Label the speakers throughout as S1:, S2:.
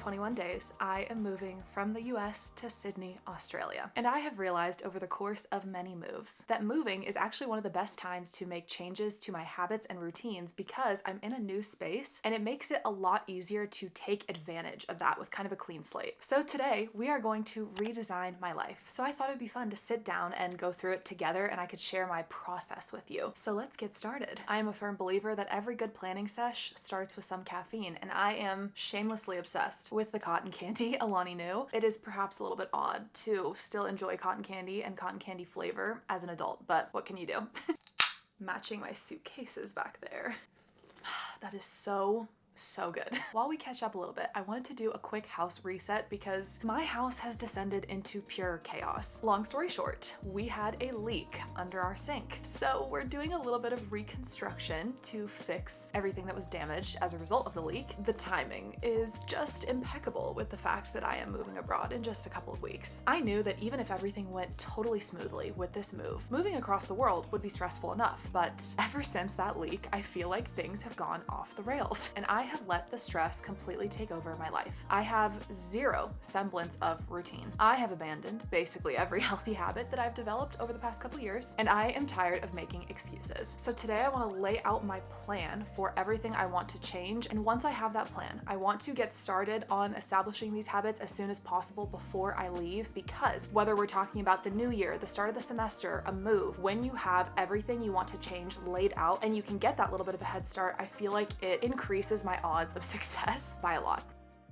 S1: 21 days, I am moving from the US to Sydney, Australia. And I have realized over the course of many moves that moving is actually one of the best times to make changes to my habits and routines because I'm in a new space and it makes it a lot easier to take advantage of that with kind of a clean slate. So today we are going to redesign my life. So I thought it'd be fun to sit down and go through it together and I could share my process with you. So let's get started. I am a firm believer that every good planning sesh starts with some caffeine, and I am shamelessly obsessed with the cotton candy Alani Nu. It is perhaps a little bit odd to still enjoy cotton candy and cotton candy flavor as an adult, but what can you do? Matching my suitcases back there. That is so good. While we catch up a little bit, I wanted to do a quick house reset because my house has descended into pure chaos. Long story short, we had a leak under our sink. So we're doing a little bit of reconstruction to fix everything that was damaged as a result of the leak. The timing is just impeccable with the fact that I am moving abroad in just a couple of weeks. I knew that even if everything went totally smoothly with this move, moving across the world would be stressful enough, but ever since that leak, I feel like things have gone off the rails, and I have let the stress completely take over my life. I have zero semblance of routine. I have abandoned basically every healthy habit that I've developed over the past couple years, and I am tired of making excuses. So today I want to lay out my plan for everything I want to change, and once I have that plan, I want to get started on establishing these habits as soon as possible before I leave, because whether we're talking about the new year, the start of the semester, a move, when you have everything you want to change laid out and you can get that little bit of a head start, I feel like it increases my odds of success by a lot.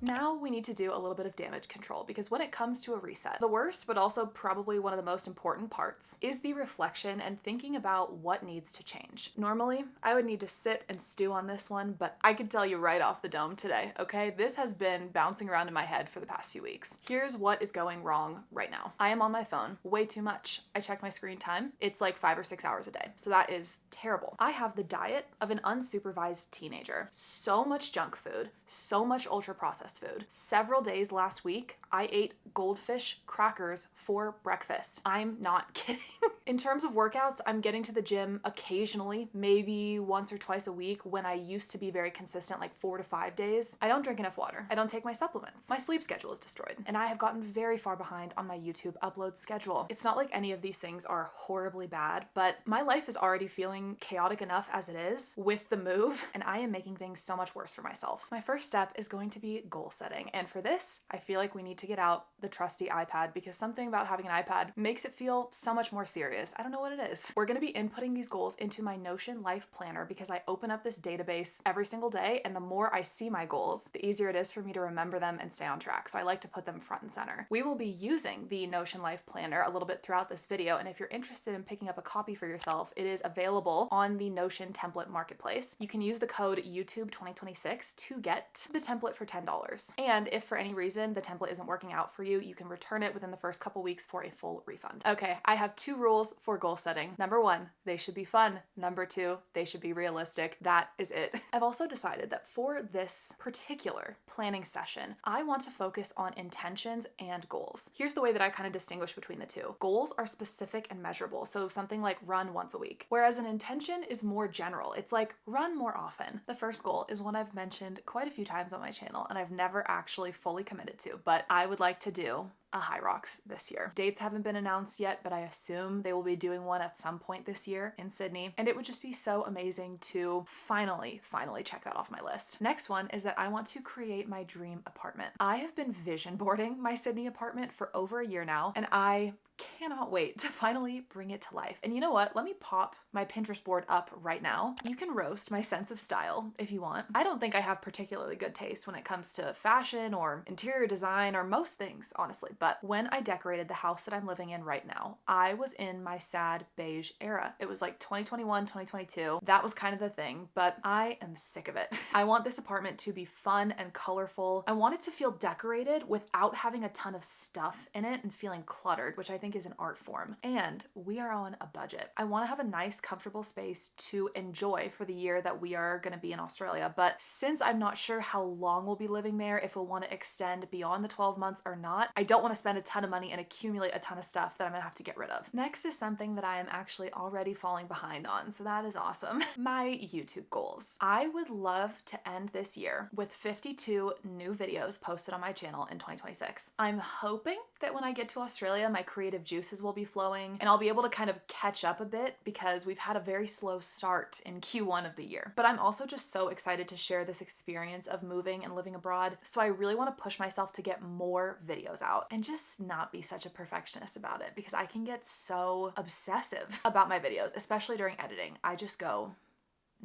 S1: Now we need to do a little bit of damage control, because when it comes to a reset, the worst, but also probably one of the most important parts, is the reflection and thinking about what needs to change. Normally, I would need to sit and stew on this one, but I can tell you right off the dome today, okay? This has been bouncing around in my head for the past few weeks. Here's what is going wrong right now. I am on my phone way too much. I check my screen time. It's like 5 or 6 hours a day. So that is terrible. I have the diet of an unsupervised teenager. So much junk food, so much ultra processed food. Several days last week, I ate goldfish crackers for breakfast. I'm not kidding. In terms of workouts, I'm getting to the gym occasionally, maybe once or twice a week when I used to be very consistent, like 4 to 5 days. I don't drink enough water. I don't take my supplements. My sleep schedule is destroyed. And I have gotten very far behind on my YouTube upload schedule. It's not like any of these things are horribly bad, but my life is already feeling chaotic enough as it is with the move, and I am making things so much worse for myself. So my first step is going to be goal setting. And for this, I feel like we need to get out the trusty iPad, because something about having an iPad makes it feel so much more serious. I don't know what it is. We're going to be inputting these goals into my Notion Life Planner because I open up this database every single day, and the more I see my goals, the easier it is for me to remember them and stay on track. So I like to put them front and center. We will be using the Notion Life Planner a little bit throughout this video, and if you're interested in picking up a copy for yourself, it is available on the Notion template marketplace. You can use the code YouTube2026 to get the template for $10. And if for any reason the template isn't working out for you, you can return it within the first couple weeks for a full refund. Okay, I have 2 rules for goal setting. Number 1, they should be fun. Number 2, they should be realistic. That is it. I've also decided that for this particular planning session, I want to focus on intentions and goals. Here's the way that I kind of distinguish between the two. Goals are specific and measurable, so something like run once a week, whereas an intention is more general. It's like run more often. The first goal is one I've mentioned quite a few times on my channel, and I've never actually fully committed to, but I would like to do a High Rocks this year. Dates haven't been announced yet, but I assume they will be doing one at some point this year in Sydney, and it would just be so amazing to finally check that off my list. Next one is that I want to create my dream apartment. I have been vision boarding my Sydney apartment for over a year now, and I cannot wait to finally bring it to life. And you know what? Let me pop my Pinterest board up right now. You can roast my sense of style if you want. I don't think I have particularly good taste when it comes to fashion or interior design or most things, honestly. But when I decorated the house that I'm living in right now, I was in my sad beige era. It was like 2021, 2022. That was kind of the thing, but I am sick of it. I want this apartment to be fun and colorful. I want it to feel decorated without having a ton of stuff in it and feeling cluttered, which I think think is an art form, and we are on a budget. I want to have a nice, comfortable space to enjoy for the year that we are going to be in Australia, but since I'm not sure how long we'll be living there, if we'll want to extend beyond the 12 months or not, I don't want to spend a ton of money and accumulate a ton of stuff that I'm going to have to get rid of. Next is something that I am actually already falling behind on, so that is awesome. My YouTube goals. I would love to end this year with 52 new videos posted on my channel in 2026. I'm hoping that when I get to Australia, my creative juices will be flowing and I'll be able to kind of catch up a bit because we've had a very slow start in Q1 of the year. But I'm also just so excited to share this experience of moving and living abroad, so I really want to push myself to get more videos out and just not be such a perfectionist about it, because I can get so obsessive about my videos, especially during editing. I just go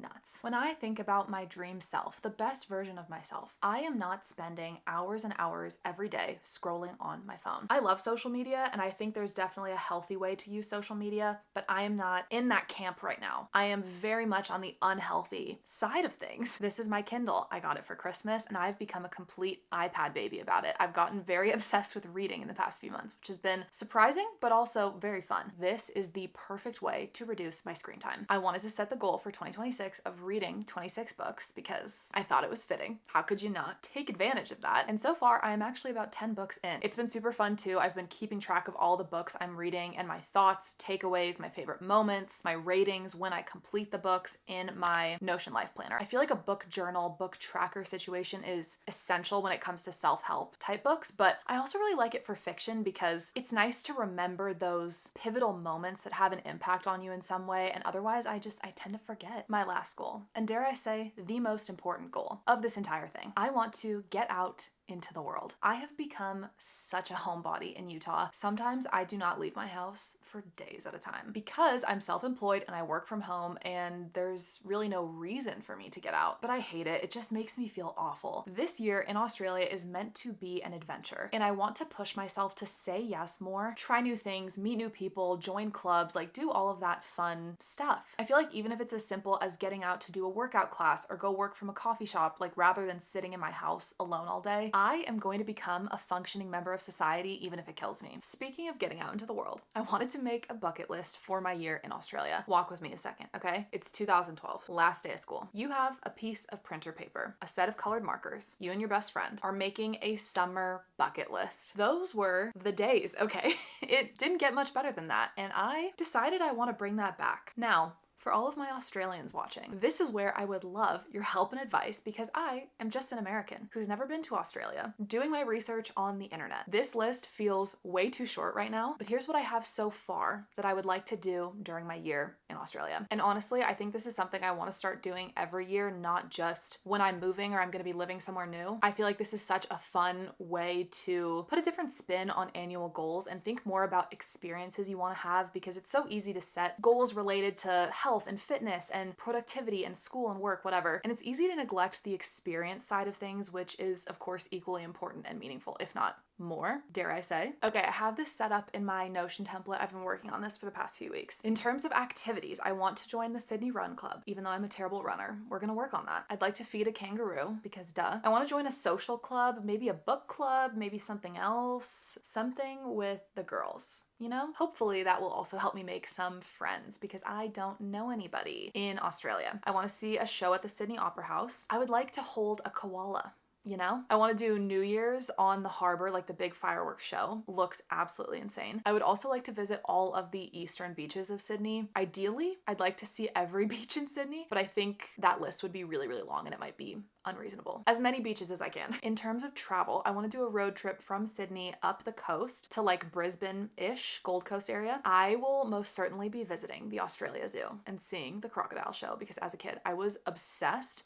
S1: nuts. When I think about my dream self, the best version of myself, I am not spending hours and hours every day scrolling on my phone. I love social media and I think there's definitely a healthy way to use social media, but I am not in that camp right now. I am very much on the unhealthy side of things. This is my Kindle. I got it for Christmas and I've become a complete iPad baby about it. I've gotten very obsessed with reading in the past few months, which has been surprising, but also very fun. This is the perfect way to reduce my screen time. I wanted to set the goal for 2026 of reading 26 books because I thought it was fitting. How could you not take advantage of that? And so far, I am actually about 10 books in. It's been super fun too. I've been keeping track of all the books I'm reading and my thoughts, takeaways, my favorite moments, my ratings when I complete the books in my Notion Life Planner. I feel like a book journal, book tracker situation is essential when it comes to self-help type books, but I also really like it for fiction because it's nice to remember those pivotal moments that have an impact on you in some way, and otherwise I tend to forget. My last goal, and dare I say, the most important goal of this entire thing. I want to get out into the world. I have become such a homebody in Utah. Sometimes I do not leave my house for days at a time because I'm self-employed and I work from home and there's really no reason for me to get out. But I hate it. It just makes me feel awful. This year in Australia is meant to be an adventure, and I want to push myself to say yes more, try new things, meet new people, join clubs, like do all of that fun stuff. I feel like even if it's as simple as getting out to do a workout class or go work from a coffee shop, like rather than sitting in my house alone all day, I am going to become a functioning member of society, even if it kills me. Speaking of getting out into the world, I wanted to make a bucket list for my year in Australia. Walk with me a second, okay? It's 2012, last day of school. You have a piece of printer paper, a set of colored markers. You and your best friend are making a summer bucket list. Those were the days, okay? It didn't get much better than that, and I decided I want to bring that back. Now, for all of my Australians watching, this is where I would love your help and advice because I am just an American who's never been to Australia, doing my research on the internet. This list feels way too short right now, but here's what I have so far that I would like to do during my year in Australia. And honestly, I think this is something I want to start doing every year, not just when I'm moving or I'm going to be living somewhere new. I feel like this is such a fun way to put a different spin on annual goals and think more about experiences you want to have, because it's so easy to set goals related to health and fitness and productivity and school and work, whatever. And it's easy to neglect the experience side of things, which is of course equally important and meaningful, if not more, dare I say. Okay, I have this set up in my Notion template. I've been working on this for the past few weeks. In terms of activities, I want to join the Sydney Run Club, even though I'm a terrible runner. We're gonna work on that. I'd like to feed a kangaroo, because duh. I want to join a social club, maybe a book club, maybe something else, something with the girls, you know? Hopefully that will also help me make some friends, because I don't know anybody in Australia. I want to see a show at the Sydney Opera House. I would like to hold a koala. You know, I want to do New Year's on the harbor, like the big fireworks show. Looks absolutely insane. I would also like to visit all of the eastern beaches of Sydney. Ideally, I'd like to see every beach in Sydney, but I think that list would be really, really long and it might be unreasonable. As many beaches as I can. In terms of travel, I want to do a road trip from Sydney up the coast to like Brisbane-ish, Gold Coast area. I will most certainly be visiting the Australia Zoo and seeing the crocodile show, because as a kid, I was obsessed,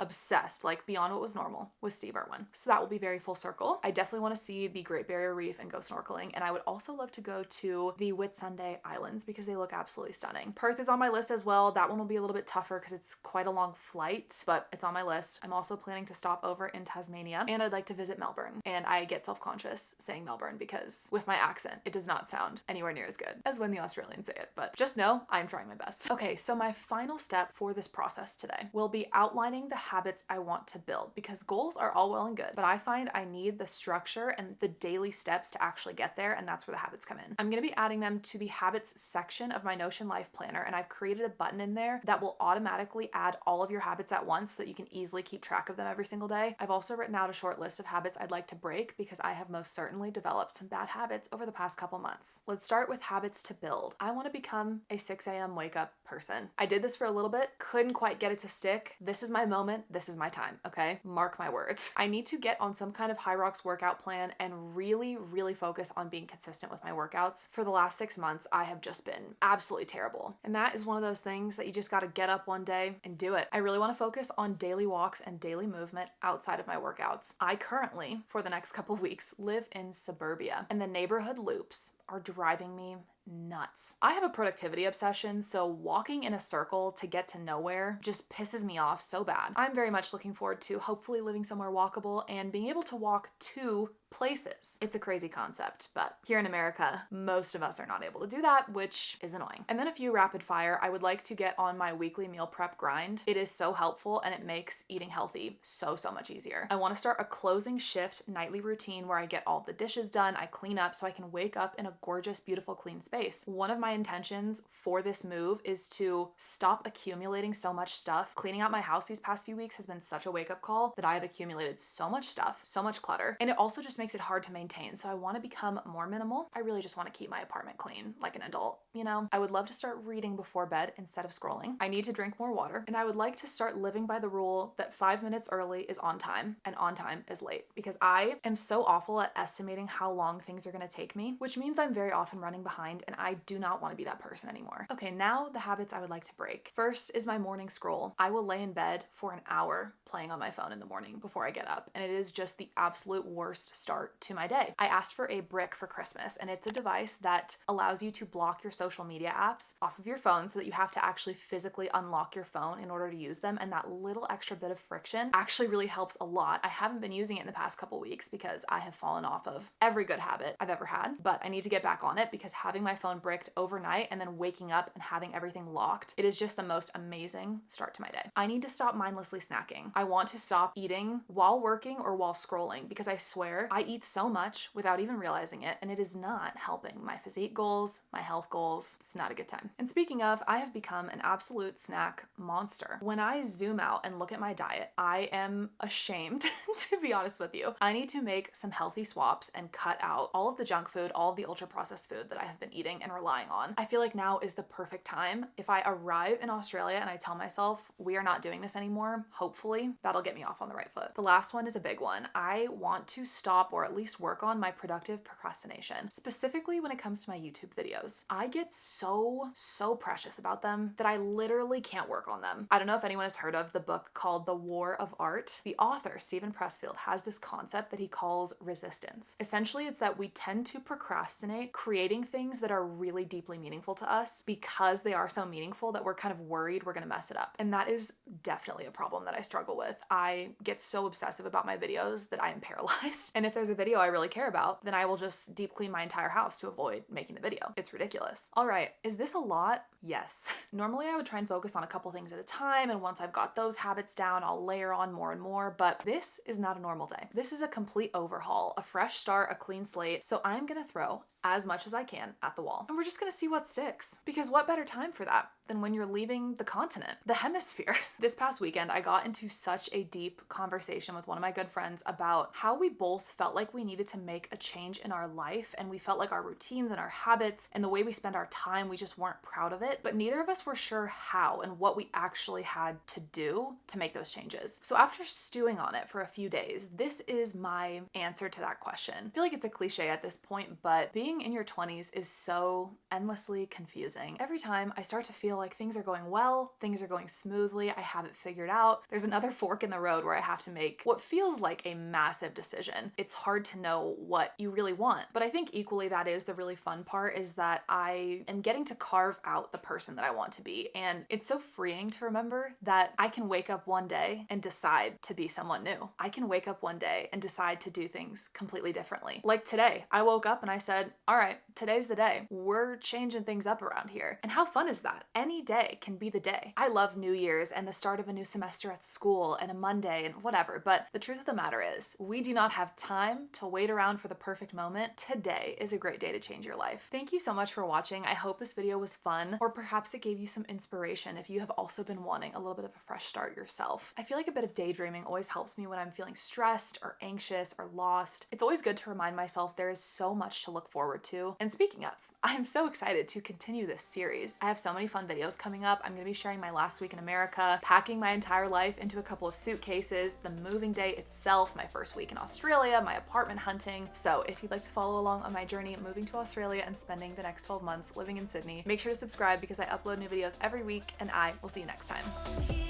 S1: like beyond what was normal with Steve Irwin. So that will be very full circle. I definitely want to see the Great Barrier Reef and go snorkeling. And I would also love to go to the Whitsunday Islands because they look absolutely stunning. Perth is on my list as well. That one will be a little bit tougher because it's quite a long flight, but it's on my list. I'm also planning planning to stop over in Tasmania, and I'd like to visit Melbourne. And I get self-conscious saying Melbourne because with my accent, it does not sound anywhere near as good as when the Australians say it, but just know I'm trying my best. Okay, so my final step for this process today will be outlining the habits I want to build, because goals are all well and good, but I find I need the structure and the daily steps to actually get there, and that's where the habits come in. I'm gonna be adding them to the habits section of my Notion Life Planner, and I've created a button in there that will automatically add all of your habits at once so that you can easily keep track of them every single day. I've also written out a short list of habits I'd like to break because I have most certainly developed some bad habits over the past couple months. Let's start with habits to build. I want to become a 6 a.m. wake up person. I did this for a little bit, couldn't quite get it to stick. This is my moment. This is my time, okay? Mark my words. I need to get on some kind of high rocks workout plan and really, really focus on being consistent with my workouts. For the last 6 months, I have just been absolutely terrible. And that is one of those things that you just got to get up one day and do it. I really want to focus on daily walks and daily movement outside of my workouts. I currently, for the next couple of weeks, live in suburbia, and the neighborhood loops are driving me nuts. I have a productivity obsession, so walking in a circle to get to nowhere just pisses me off so bad. I'm very much looking forward to hopefully living somewhere walkable and being able to walk to places. It's a crazy concept, but here in America, most of us are not able to do that, which is annoying. And then a few rapid fire. I would like to get on my weekly meal prep grind. It is so helpful and it makes eating healthy so much easier. I want to start a closing shift nightly routine where I get all the dishes done, I clean up so I can wake up in a gorgeous, beautiful, clean space. One of my intentions for this move is to stop accumulating so much stuff. Cleaning out my house these past few weeks has been such a wake-up call that I have accumulated so much stuff, so much clutter, and it also just makes it hard to maintain. So I want to become more minimal. I really just want to keep my apartment clean like an adult, you know? I would love to start reading before bed instead of scrolling. I need to drink more water, and I would like to start living by the rule that 5 minutes early is on time and on time is late, because I am so awful at estimating how long things are going to take me, which means I'm very often running behind, and I do not want to be that person anymore. Okay, now the habits I would like to break. First is my morning scroll. I will lay in bed for an hour playing on my phone in the morning before I get up, and it is just the absolute worst start to my day. I asked for a brick for Christmas, and it's a device that allows you to block your social media apps off of your phone so that you have to actually physically unlock your phone in order to use them, and that little extra bit of friction actually really helps a lot. I haven't been using it in the past couple weeks because I have fallen off of every good habit I've ever had, but I need to get back on it because having my phone bricked overnight and then waking up and having everything locked, it is just the most amazing start to my day. I need to stop mindlessly snacking. I want to stop eating while working or while scrolling, because I swear I eat so much without even realizing it, and it is not helping my physique goals, my health goals. It's not a good time. And speaking of, I have become an absolute snack monster. When I zoom out and look at my diet, I am ashamed to be honest with you. I need to make some healthy swaps and cut out all of the junk food, all of the ultra processed food that I have been eating and relying on. I feel like now is the perfect time. If I arrive in Australia and I tell myself we are not doing this anymore, hopefully that'll get me off on the right foot. The last one is a big one. I want to stop, or at least work on, my productive procrastination, specifically when it comes to my YouTube videos. I get so precious about them that I literally can't work on them. I don't know if anyone has heard of the book called The War of Art. The author, Stephen Pressfield, has this concept that he calls resistance. Essentially, it's that we tend to procrastinate creating things that are really deeply meaningful to us because they are so meaningful that we're kind of worried we're gonna mess it up. And that is definitely a problem that I struggle with. I get so obsessive about my videos that I am paralyzed. And if there's a video I really care about, then I will just deep clean my entire house to avoid making the video. It's ridiculous. All right, is this a lot? Yes. Normally I would try and focus on a couple things at a time, and once I've got those habits down, I'll layer on more and more, but this is not a normal day. This is a complete overhaul, a fresh start, a clean slate, so I'm gonna throw as much as I can at the wall. And we're just gonna see what sticks. Because what better time for that than when you're leaving the continent, the hemisphere. This past weekend, I got into such a deep conversation with one of my good friends about how we both felt like we needed to make a change in our life, and we felt like our routines and our habits and the way we spend our time, we just weren't proud of it, but neither of us were sure how and what we actually had to do to make those changes. So after stewing on it for a few days, this is my answer to that question. I feel like it's a cliche at this point, but being in your 20s is so endlessly confusing. Every time I start to feel feel like things are going well, things are going smoothly, I have it figured out, there's another fork in the road where I have to make what feels like a massive decision. It's hard to know what you really want. But I think equally that is the really fun part, is that I am getting to carve out the person that I want to be. And it's so freeing to remember that I can wake up one day and decide to be someone new. I can wake up one day and decide to do things completely differently. Like today, I woke up and I said, all right, today's the day. We're changing things up around here. And how fun is that? Any day can be the day. I love New Year's and the start of a new semester at school and a Monday and whatever, but the truth of the matter is, we do not have time to wait around for the perfect moment. Today is a great day to change your life. Thank you so much for watching. I hope this video was fun, or perhaps it gave you some inspiration if you have also been wanting a little bit of a fresh start yourself. I feel like a bit of daydreaming always helps me when I'm feeling stressed or anxious or lost. It's always good to remind myself there is so much to look forward to. And speaking of, I'm so excited to continue this series. I have so many fun videos coming up. I'm gonna be sharing my last week in America, packing my entire life into a couple of suitcases, the moving day itself, my first week in Australia, my apartment hunting. So if you'd like to follow along on my journey moving to Australia and spending the next 12 months living in Sydney, make sure to subscribe because I upload new videos every week, and I will see you next time.